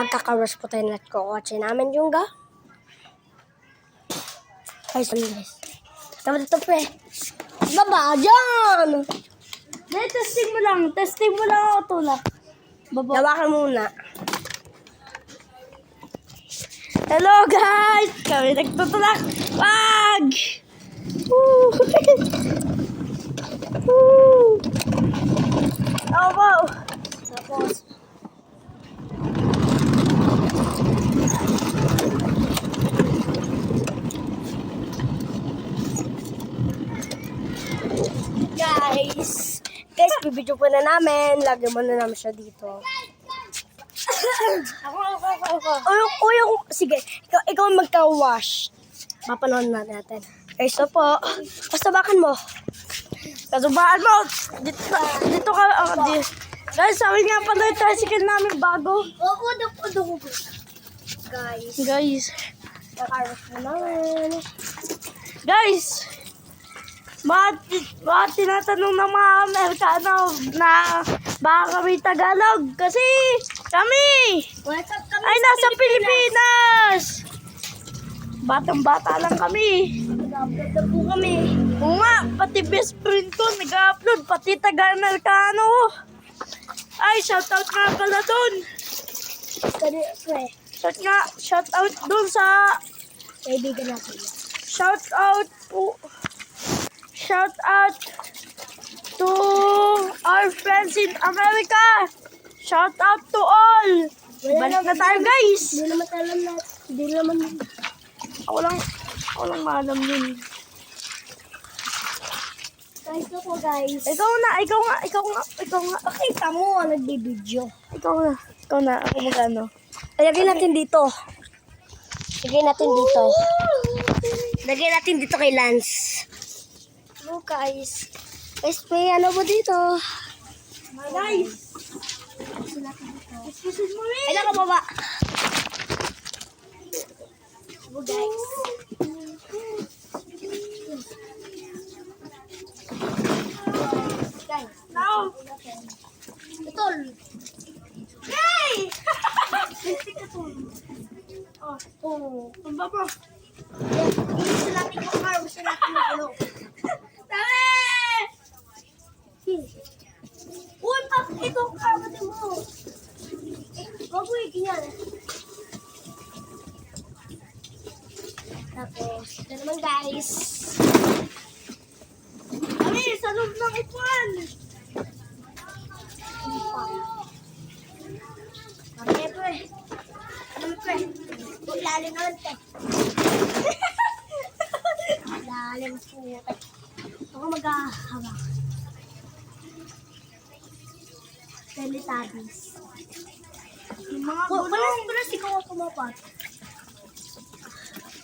magkakarush po tayo at kukotse namin yung ga. Ay, guys. Dapat ito pre. Baba, dyan! Dahil testing mo lang. Testing mo lang ako tulak. Baba. Dawa ka muna. Hello guys! Kami nagtutulak. Wag! Woo! Woo! Oh, wow! Tapos, guys, bibidyo po na namin. Lagyan mo na namin siya dito. Ako. Sige, ikaw magka-wash. Mapanood na natin. Guys, ito po. Pasabakan mo. Pasabakan mo. Dito ka. Guys, sabi nga pala yung tricycle namin bago. Opo. Guys. Nakarush na namin. Guys. Mga tinatanong ng mga Amerikano na baka kami Tagalog kasi kami ay nasa Pilipinas. Batang-bata lang kami. Nag-upload na po kami. Oo nga, pati best friend ko nag-upload, pati Taga-Amerikano. Ay, shoutout nga pala dun. Shoutout dun sa Kaibigan natin. Shout out to our friends in America. Shout out to all. Balik na tayo, guys. Hindi naman. Ako lang maalam yun. Guys, ako guys. Ikaw nga. Pakita mo, nagbibideo. Ikaw na. Ako magano. Lagyan natin dito. Lagyan natin dito kay Lance. Hello guys. Guys, may ano mo dito? Guys. Kailan ka baba? Hello guys. Guys. Now. Ito. Hey! Ang baba. Gusto natin yung car. Gusto natin yung ulo. Uy, ito ang kapatid mo. Wag mo ikinyan. Tapos, ito naman guys. Kami, sa loob ng ipuan. Okay, pre. Ano, pre? Lalim naman, pre. Lalim po. Ako mag-ahawak. Teletubbies. Yung mga Wala si ikaw ang pumapat.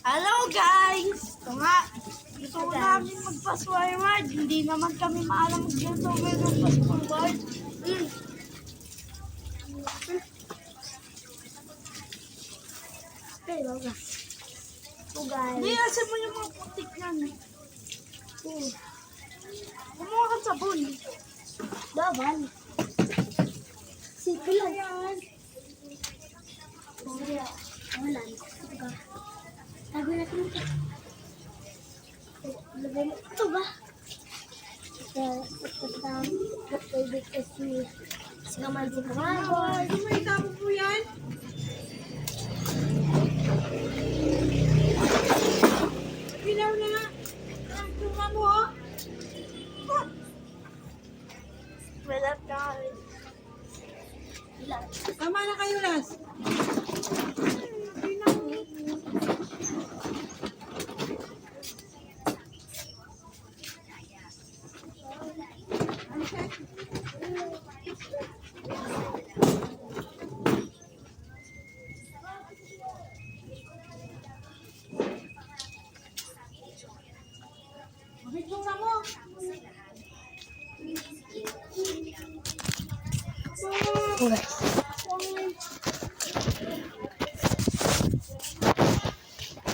Hello guys! Ito nga, gusto ko namin magpa-forward. Hindi naman kami maalam mag-youtuber ng pa-forward. Okay, baga. So guys. Hindi, asin mo yung mga putik yan. Kumuha ka sabon. Daban. Sige lang. Wala. Tago natin ito. Lagay mo. Ito ba? Ito favorite kasi kaman si Kamagol. Ano may tamo po yan? Pilaw na nga. Ang tunga mo, oh. Wala na. Tama na kayo, Las.